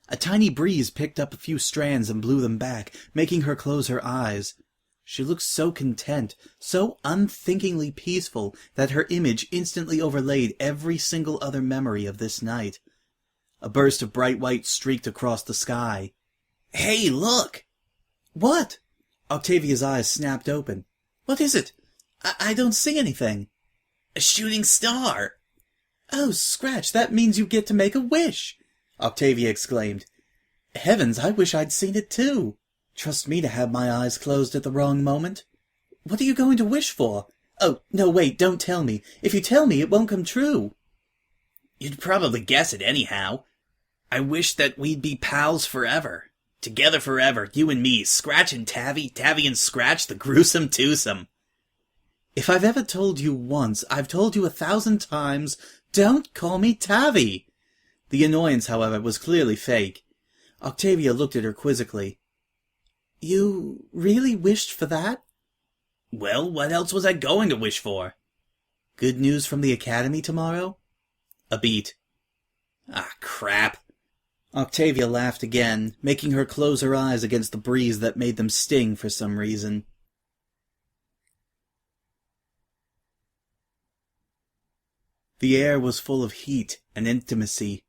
A tiny breeze picked up a few strands and blew them back, making her close her eyes. She looked so content, so unthinkingly peaceful, that her image instantly overlaid every single other memory of this night. A burst of bright white streaked across the sky. Hey, look! What? Octavia's eyes snapped open. What is it? I don't see anything. A shooting star! Oh, Scratch, that means you get to make a wish! Octavia exclaimed. Heavens, I wish I'd seen it too! Trust me to have my eyes closed at the wrong moment. What are you going to wish for? Oh, no, wait, don't tell me. If you tell me, it won't come true. You'd probably guess it anyhow. I wish that we'd be pals forever. Together forever, you and me, Scratch and Tavy, Tavy and Scratch, the gruesome twosome. If I've ever told you once, I've told you 1,000 times, don't call me Tavy. The annoyance, however, was clearly fake. Octavia looked at her quizzically. You really wished for that? Well, what else was I going to wish for? Good news from the Academy tomorrow? A beat. Ah, crap. Octavia laughed again, making her close her eyes against the breeze that made them sting for some reason. The air was full of heat and intimacy.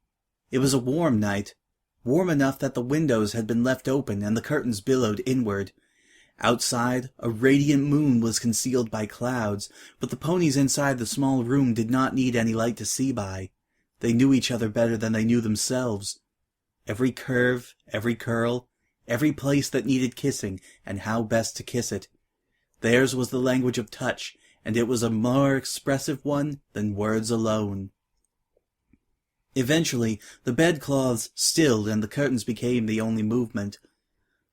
It was a warm night, warm enough that the windows had been left open and the curtains billowed inward. Outside, a radiant moon was concealed by clouds, but the ponies inside the small room did not need any light to see by. They knew each other better than they knew themselves. Every curve, every curl, every place that needed kissing, and how best to kiss it. Theirs was the language of touch, and it was a more expressive one than words alone. Eventually, the bedclothes stilled and the curtains became the only movement.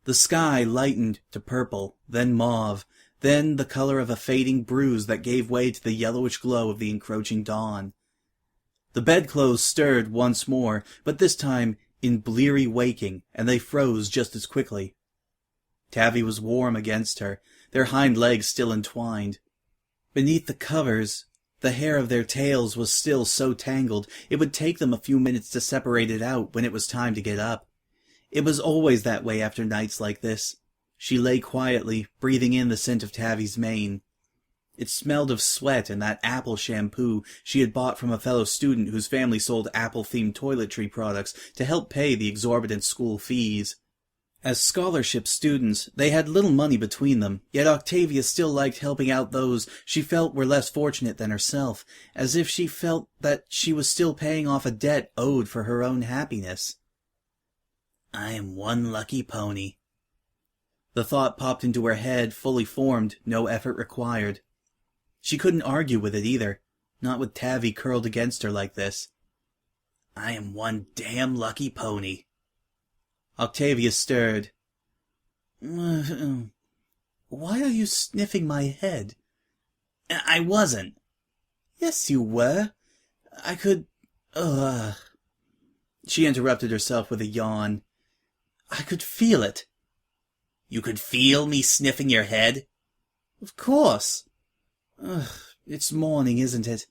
The sky lightened to purple, then mauve, then the color of a fading bruise that gave way to the yellowish glow of the encroaching dawn. The bedclothes stirred once more, but this time in bleary waking, and they froze just as quickly. Tavy was warm against her, their hind legs still entwined. Beneath the covers, the hair of their tails was still so tangled it would take them a few minutes to separate it out when it was time to get up. It was always that way after nights like this. She lay quietly, breathing in the scent of Tavy's mane. It smelled of sweat and that apple shampoo she had bought from a fellow student whose family sold apple-themed toiletry products to help pay the exorbitant school fees. As scholarship students, they had little money between them, yet Octavia still liked helping out those she felt were less fortunate than herself, as if she felt that she was still paying off a debt owed for her own happiness. I am one lucky pony. The thought popped into her head, fully formed, no effort required. She couldn't argue with it either, not with Tavy curled against her like this. I am one damn lucky pony. Octavia stirred. Why are you sniffing my head? I wasn't. Yes, you were. I could... She interrupted herself with a yawn. I could feel it. You could feel me sniffing your head? Of course. It's morning, isn't it?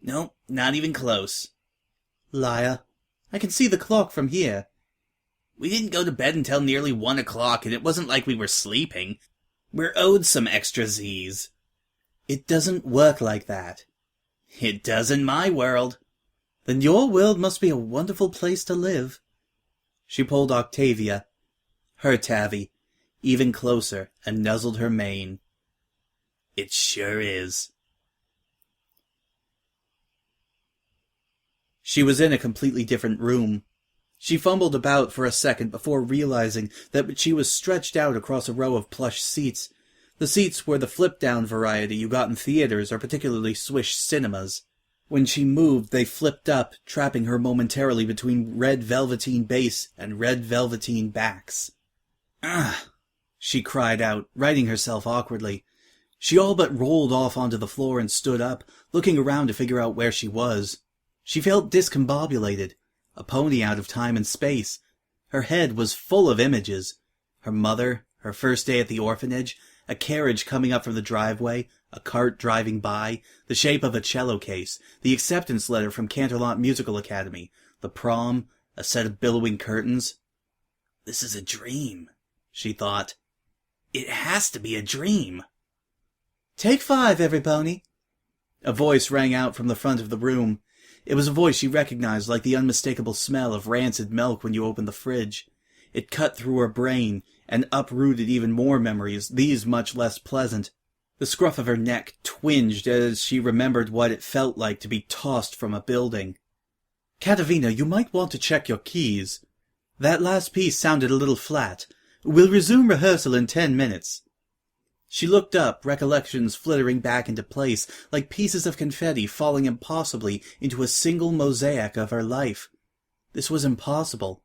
No, not even close. Liar. I can see the clock from here. We didn't go to bed until nearly 1 o'clock, and it wasn't like we were sleeping. We're owed some extra Z's. It doesn't work like that. It does in my world. Then your world must be a wonderful place to live. She pulled Octavia, her Tavy, even closer and nuzzled her mane. It sure is. She was in a completely different room. She fumbled about for a second before realizing that she was stretched out across a row of plush seats. The seats were the flip-down variety you got in theaters or particularly Swiss cinemas. When she moved, they flipped up, trapping her momentarily between red velveteen base and red velveteen backs. Ugh! She cried out, righting herself awkwardly. She all but rolled off onto the floor and stood up, looking around to figure out where she was. She felt discombobulated, a pony out of time and space. Her head was full of images. Her mother, her first day at the orphanage, a carriage coming up from the driveway, a cart driving by, the shape of a cello case, the acceptance letter from Canterlot Musical Academy, the prom, a set of billowing curtains. This is a dream, she thought. It has to be a dream. Take 5, every pony. A voice rang out from the front of the room. It was a voice she recognized like the unmistakable smell of rancid milk when you open the fridge. It cut through her brain and uprooted even more memories, these much less pleasant. The scruff of her neck twinged as she remembered what it felt like to be tossed from a building. "Katavina, you might want to check your keys. That last piece sounded a little flat. We'll resume rehearsal in 10 minutes. She looked up, recollections flittering back into place like pieces of confetti falling impossibly into a single mosaic of her life. This was impossible.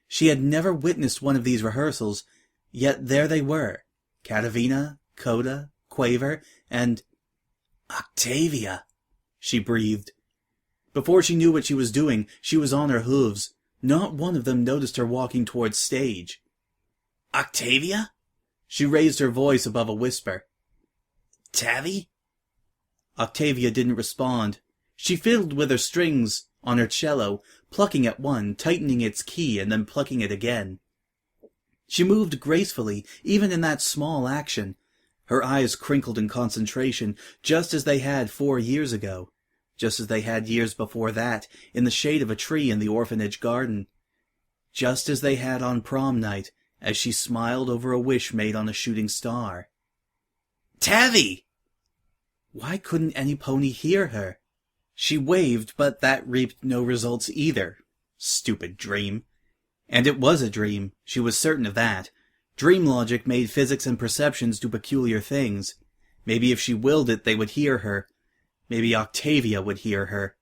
She had never witnessed one of these rehearsals, yet there they were. Katavina, Coda, Quaver, and Octavia, she breathed. Before she knew what she was doing, she was on her hooves. Not one of them noticed her walking towards stage. Octavia? She raised her voice above a whisper. Tavi? Octavia didn't respond. She fiddled with her strings on her cello, plucking at one, tightening its key, and then plucking it again. She moved gracefully, even in that small action. Her eyes crinkled in concentration, just as they had 4 years ago, just as they had years before that, in the shade of a tree in the orphanage garden, just as they had on prom night, as she smiled over a wish made on a shooting star. Tavi! Why couldn't anypony hear her? She waved, but that reaped no results either. Stupid dream. And it was a dream, she was certain of that. Dream logic made physics and perceptions do peculiar things. Maybe if she willed it, they would hear her. Maybe Octavia would hear her.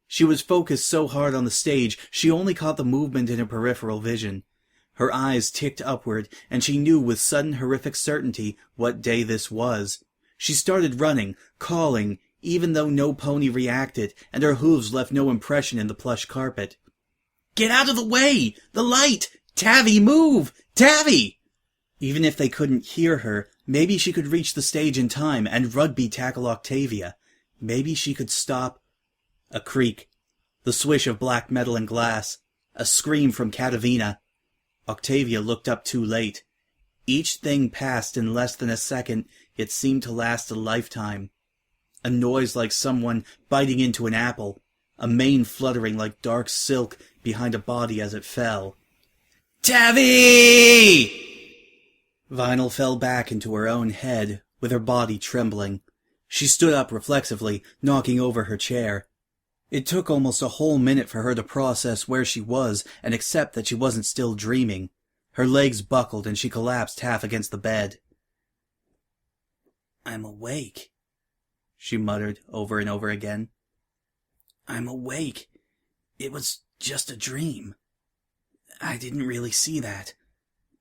She was focused so hard on the stage, she only caught the movement in her peripheral vision. Her eyes ticked upward, and she knew with sudden horrific certainty what day this was. She started running, calling, even though no pony reacted, and her hooves left no impression in the plush carpet. Get out of the way! The light! Tavi, move! Tavi! Even if they couldn't hear her, maybe she could reach the stage in time and rugby tackle Octavia. Maybe she could stop. A creak. The swish of black metal and glass. A scream from Katavina. Octavia looked up too late. Each thing passed in less than a second, yet seemed to last a lifetime. A noise like someone biting into an apple. A mane fluttering like dark silk behind a body as it fell. Tavi! Vinyl fell back into her own head, with her body trembling. She stood up reflexively, knocking over her chair. It took almost a whole minute for her to process where she was and accept that she wasn't still dreaming. Her legs buckled and she collapsed half against the bed. I'm awake, she muttered over and over again. I'm awake. It was just a dream. I didn't really see that.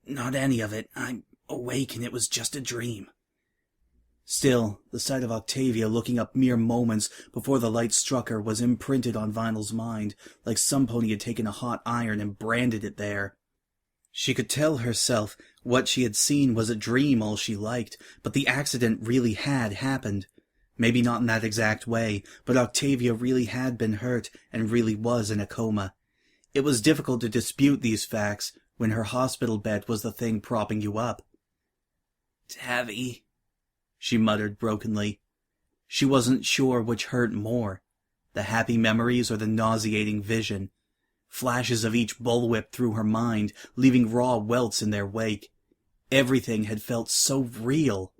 Not any of it. I'm awake and it was just a dream. Still, the sight of Octavia looking up mere moments before the light struck her was imprinted on Vinyl's mind, like some pony had taken a hot iron and branded it there. She could tell herself what she had seen was a dream all she liked, but the accident really had happened. Maybe not in that exact way, but Octavia really had been hurt and really was in a coma. It was difficult to dispute these facts when her hospital bed was the thing propping you up. Tavi, she muttered brokenly. She wasn't sure which hurt more, the happy memories or the nauseating vision. Flashes of each bullwhip through her mind, leaving raw welts in their wake. Everything had felt so real.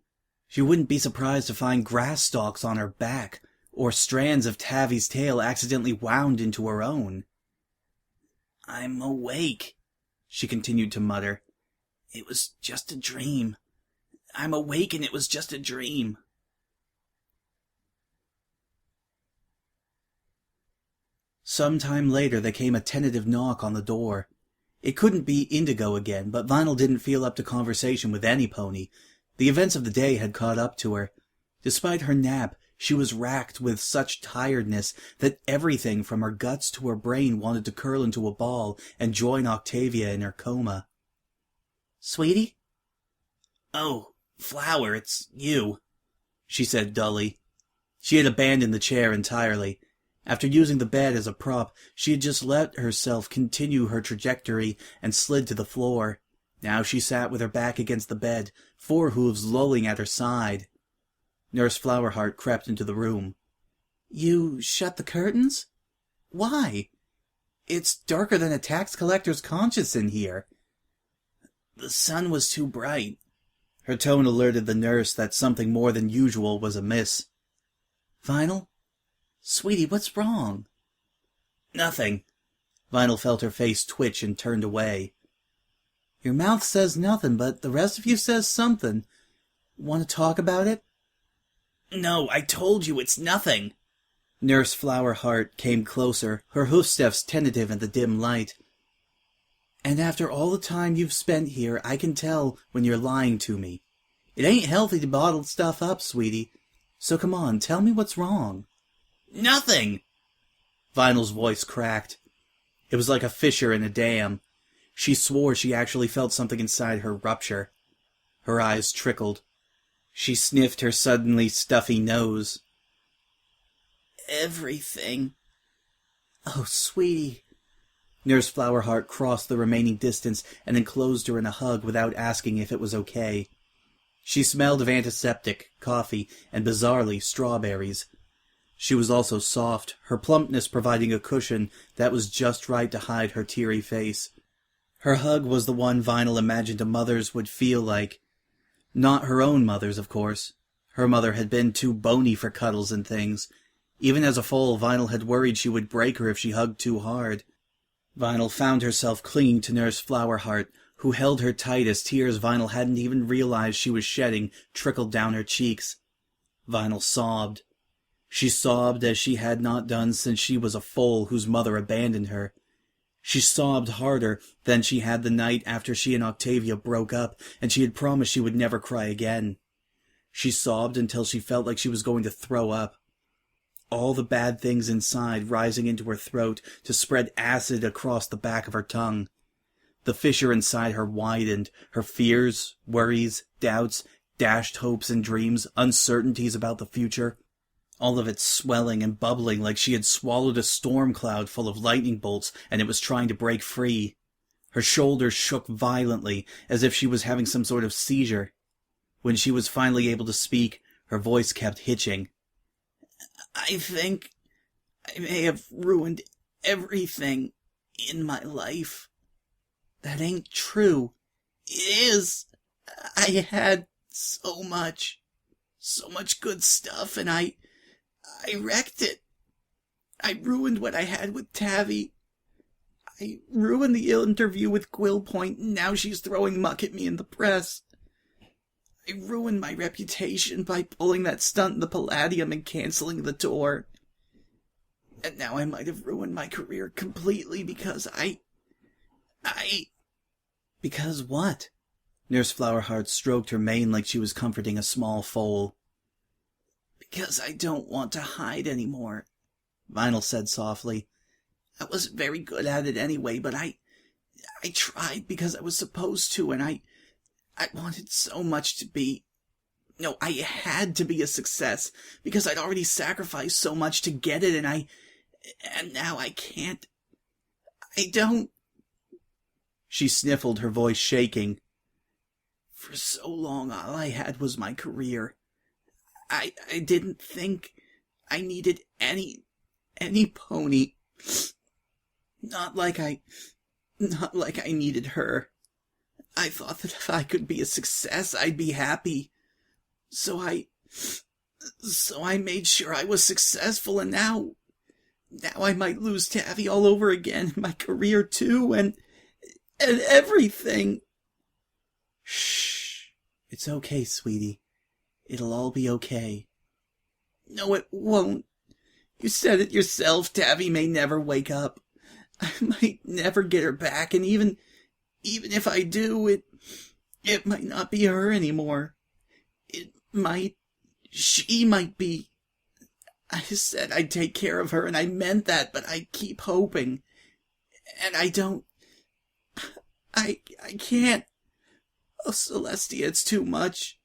She wouldn't be surprised to find grass stalks on her back, or strands of Tavi's tail accidentally wound into her own. I'm awake, she continued to mutter. It was just a dream. I'm awake and it was just a dream. Some time later there came a tentative knock on the door. It couldn't be Indigo again, but Vinyl didn't feel up to conversation with any pony. The events of the day had caught up to her. Despite her nap, she was racked with such tiredness that everything from her guts to her brain wanted to curl into a ball and join Octavia in her coma. Sweetie? Oh, Flower, it's you, she said dully. She had abandoned the chair entirely. After using the bed as a prop, she had just let herself continue her trajectory and slid to the floor. Now she sat with her back against the bed, 4 hooves lolling at her side. Nurse Flowerheart crept into the room. "You shut the curtains? Why? It's darker than a tax collector's conscience in here." The sun was too bright. Her tone alerted the nurse that something more than usual was amiss. Vinyl? Sweetie, what's wrong? Nothing. Vinyl felt her face twitch and turned away. Your mouth says nothing, but the rest of you says something. Want to talk about it? No, I told you it's nothing. Nurse Flowerheart came closer, her hoofsteps tentative in the dim light. And after all the time you've spent here, I can tell when you're lying to me. It ain't healthy to bottle stuff up, sweetie. So come on, tell me what's wrong. Nothing! Vinyl's voice cracked. It was like a fissure in a dam. She swore she actually felt something inside her rupture. Her eyes trickled. She sniffed her suddenly stuffy nose. Everything. Oh, sweetie. Nurse Flowerheart crossed the remaining distance and enclosed her in a hug without asking if it was okay. She smelled of antiseptic, coffee, and bizarrely strawberries. She was also soft, her plumpness providing a cushion that was just right to hide her teary face. Her hug was the one Vinyl imagined a mother's would feel like. Not her own mother's, of course. Her mother had been too bony for cuddles and things. Even as a foal, Vinyl had worried she would break her if she hugged too hard. Vinyl found herself clinging to Nurse Flowerheart, who held her tight as tears Vinyl hadn't even realized she was shedding trickled down her cheeks. Vinyl sobbed. She sobbed as she had not done since she was a foal whose mother abandoned her. She sobbed harder than she had the night after she and Octavia broke up, and she had promised she would never cry again. She sobbed until she felt like she was going to throw up. All the bad things inside rising into her throat to spread acid across the back of her tongue. The fissure inside her widened, her fears, worries, doubts, dashed hopes and dreams, uncertainties about the future. All of it swelling and bubbling like she had swallowed a storm cloud full of lightning bolts and it was trying to break free. Her shoulders shook violently, as if she was having some sort of seizure. When she was finally able to speak, her voice kept hitching. I think I may have ruined everything in my life. That ain't true. It is. I had so much good stuff, and I wrecked it. I ruined what I had with Tavi. I ruined the interview with Quillpoint, and now she's throwing muck at me in the press. I ruined my reputation by pulling that stunt in the Palladium and canceling the tour. And now I might have ruined my career completely because Because what? Nurse Flowerheart stroked her mane like she was comforting a small foal. Because I don't want to hide anymore, Vinyl said softly. I wasn't very good at it anyway, but I tried because I was supposed to, and I wanted so much to be... No, I had to be a success, because I'd already sacrificed so much to get it, and now I can't... I don't... She sniffled, her voice shaking. For so long, all I had was my career. I didn't think I needed any pony. Not like I needed her. I thought that if I could be a success, I'd be happy. So I made sure I was successful, and now I might lose Tavi all over again, and my career too, and everything. Shh. It's okay, sweetie. It'll all be okay. No, it won't. You said it yourself, Tavi may never wake up. I might never get her back, and even if I do, it might not be her anymore. She might be. I said I'd take care of her, and I meant that, but I keep hoping. And I can't. Oh, Celestia, it's too much.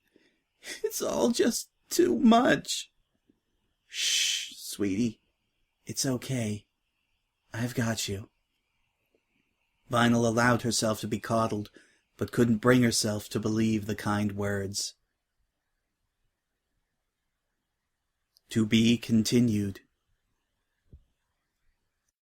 It's all just too much. Shh, sweetie. It's okay. I've got you. Vinyl allowed herself to be coddled, but couldn't bring herself to believe the kind words. To be continued.